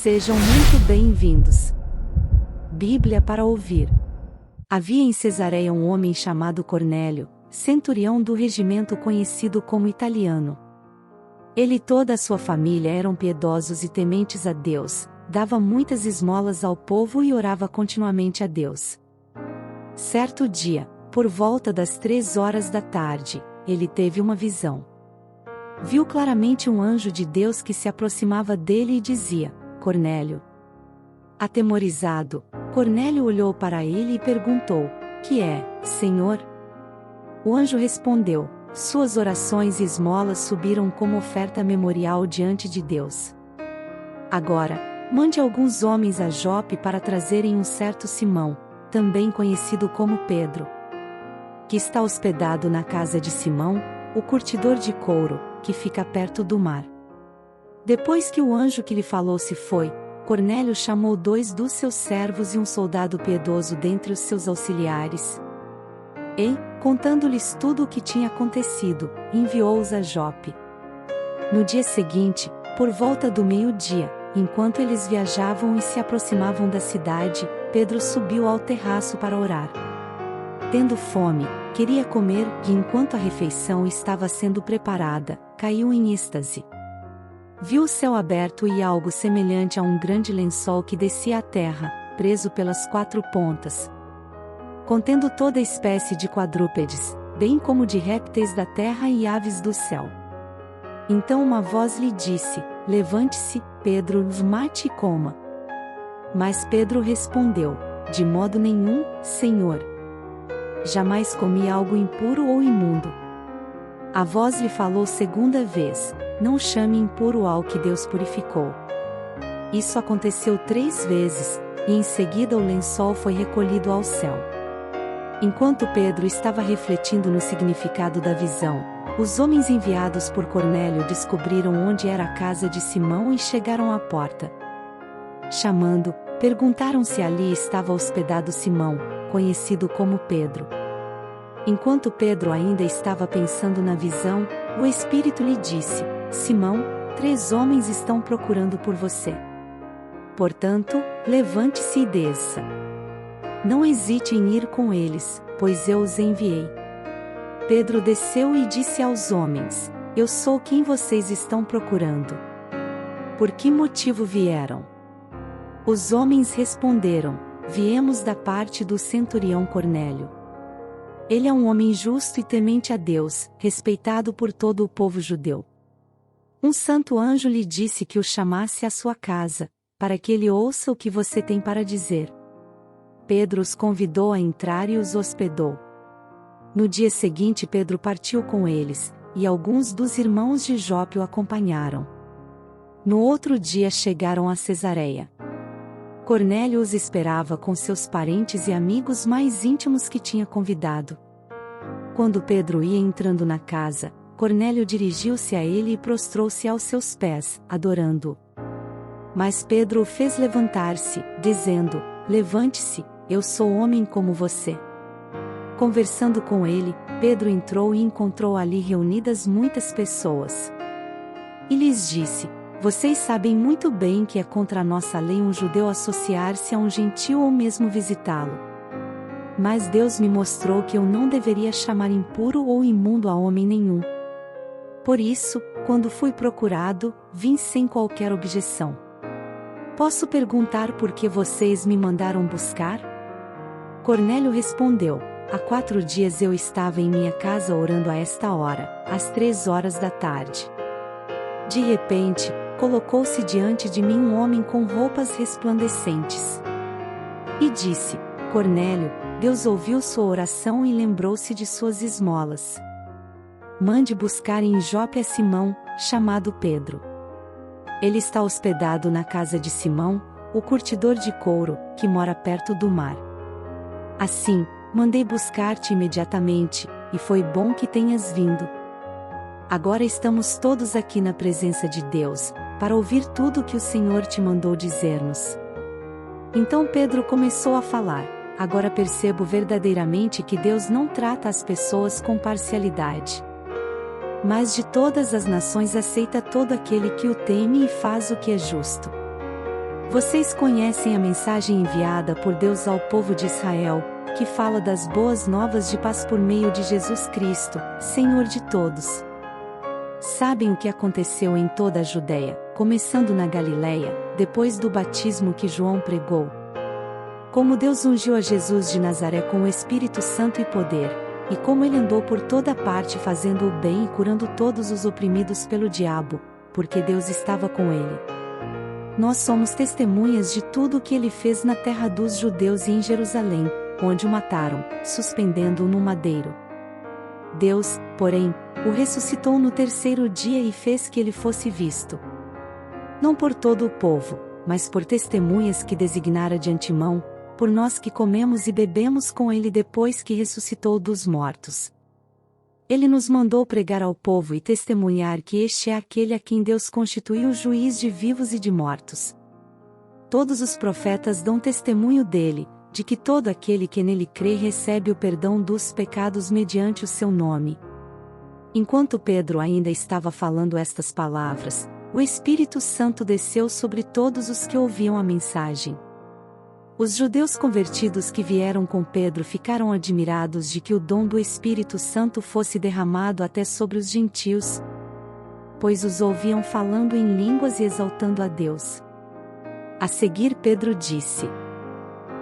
Sejam muito bem-vindos. Bíblia para ouvir. Havia em Cesareia um homem chamado Cornélio, centurião do regimento conhecido como italiano. Ele e toda a sua família eram piedosos e tementes a Deus, dava muitas esmolas ao povo e orava continuamente a Deus. Certo dia, por volta das 3 horas da tarde, ele teve uma visão. Viu claramente um anjo de Deus que se aproximava dele e dizia: Cornélio. Atemorizado, Cornélio olhou para ele e perguntou: Que é, Senhor? O anjo respondeu: Suas orações e esmolas subiram como oferta memorial diante de Deus. Agora, mande alguns homens a Jope para trazerem um certo Simão, também conhecido como Pedro, que está hospedado na casa de Simão, o curtidor de couro, que fica perto do mar. Depois que o anjo que lhe falou se foi, Cornélio chamou 2 dos seus servos e um soldado piedoso dentre os seus auxiliares. E, contando-lhes tudo o que tinha acontecido, enviou-os a Jope. No dia seguinte, por volta do meio-dia, enquanto eles viajavam e se aproximavam da cidade, Pedro subiu ao terraço para orar. Tendo fome, queria comer, e enquanto a refeição estava sendo preparada, caiu em êxtase. Viu o céu aberto e algo semelhante a um grande lençol que descia à terra, preso pelas 4 pontas, contendo toda espécie de quadrúpedes, bem como de répteis da terra e aves do céu. Então uma voz lhe disse: Levante-se, Pedro, mate e coma. Mas Pedro respondeu: De modo nenhum, Senhor. Jamais comi algo impuro ou imundo. A voz lhe falou segunda vez: Não chame impuro ao que Deus purificou. Isso aconteceu 3 vezes, e em seguida o lençol foi recolhido ao céu. Enquanto Pedro estava refletindo no significado da visão, os homens enviados por Cornélio descobriram onde era a casa de Simão e chegaram à porta. Chamando, perguntaram se ali estava hospedado Simão, conhecido como Pedro. Enquanto Pedro ainda estava pensando na visão, o Espírito lhe disse: Simão, 3 homens estão procurando por você. Portanto, levante-se e desça. Não hesite em ir com eles, pois eu os enviei. Pedro desceu e disse aos homens: Eu sou quem vocês estão procurando. Por que motivo vieram? Os homens responderam: Viemos da parte do centurião Cornélio. Ele é um homem justo e temente a Deus, respeitado por todo o povo judeu. Um santo anjo lhe disse que o chamasse à sua casa, para que ele ouça o que você tem para dizer. Pedro os convidou a entrar e os hospedou. No dia seguinte Pedro partiu com eles, e alguns dos irmãos de Jope o acompanharam. No outro dia chegaram a Cesareia. Cornélio os esperava com seus parentes e amigos mais íntimos que tinha convidado. Quando Pedro ia entrando na casa, Cornélio dirigiu-se a ele e prostrou-se aos seus pés, adorando-o. Mas Pedro o fez levantar-se, dizendo: Levante-se, eu sou homem como você. Conversando com ele, Pedro entrou e encontrou ali reunidas muitas pessoas. E lhes disse: Vocês sabem muito bem que é contra a nossa lei um judeu associar-se a um gentil ou mesmo visitá-lo. Mas Deus me mostrou que eu não deveria chamar impuro ou imundo a homem nenhum. Por isso, quando fui procurado, vim sem qualquer objeção. Posso perguntar por que vocês me mandaram buscar? Cornélio respondeu: Há 4 dias eu estava em minha casa orando a esta hora, às 3 horas da tarde. De repente, colocou-se diante de mim um homem com roupas resplandecentes. E disse: Cornélio, Deus ouviu sua oração e lembrou-se de suas esmolas. Mande buscar em Jope a Simão, chamado Pedro. Ele está hospedado na casa de Simão, o curtidor de couro, que mora perto do mar. Assim, mandei buscar-te imediatamente, e foi bom que tenhas vindo. Agora estamos todos aqui na presença de Deus, para ouvir tudo o que o Senhor te mandou dizer-nos. Então Pedro começou a falar: Agora percebo verdadeiramente que Deus não trata as pessoas com parcialidade. Mas de todas as nações aceita todo aquele que o teme e faz o que é justo. Vocês conhecem a mensagem enviada por Deus ao povo de Israel, que fala das boas novas de paz por meio de Jesus Cristo, Senhor de todos. Sabem o que aconteceu em toda a Judéia, começando na Galiléia, depois do batismo que João pregou. Como Deus ungiu a Jesus de Nazaré com o Espírito Santo e poder, e como ele andou por toda parte fazendo o bem e curando todos os oprimidos pelo diabo, porque Deus estava com ele. Nós somos testemunhas de tudo o que ele fez na terra dos judeus e em Jerusalém, onde o mataram, suspendendo-o no madeiro. Deus, porém, o ressuscitou no terceiro dia e fez que ele fosse visto. Não por todo o povo, mas por testemunhas que designara de antemão, por nós que comemos e bebemos com ele depois que ressuscitou dos mortos. Ele nos mandou pregar ao povo e testemunhar que este é aquele a quem Deus constituiu juiz de vivos e de mortos. Todos os profetas dão testemunho dele, de que todo aquele que nele crê recebe o perdão dos pecados mediante o seu nome. Enquanto Pedro ainda estava falando estas palavras, o Espírito Santo desceu sobre todos os que ouviam a mensagem. Os judeus convertidos que vieram com Pedro ficaram admirados de que o dom do Espírito Santo fosse derramado até sobre os gentios, pois os ouviam falando em línguas e exaltando a Deus. A seguir Pedro disse: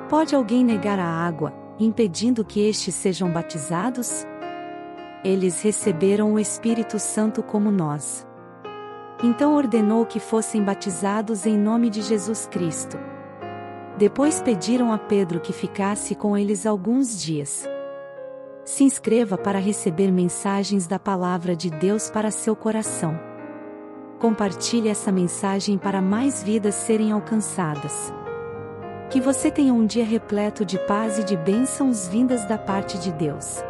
Pode alguém negar a água, impedindo que estes sejam batizados? Eles receberam o Espírito Santo como nós. Então ordenou que fossem batizados em nome de Jesus Cristo. Depois pediram a Pedro que ficasse com eles alguns dias. Se inscreva para receber mensagens da palavra de Deus para seu coração. Compartilhe essa mensagem para mais vidas serem alcançadas. Que você tenha um dia repleto de paz e de bênçãos vindas da parte de Deus.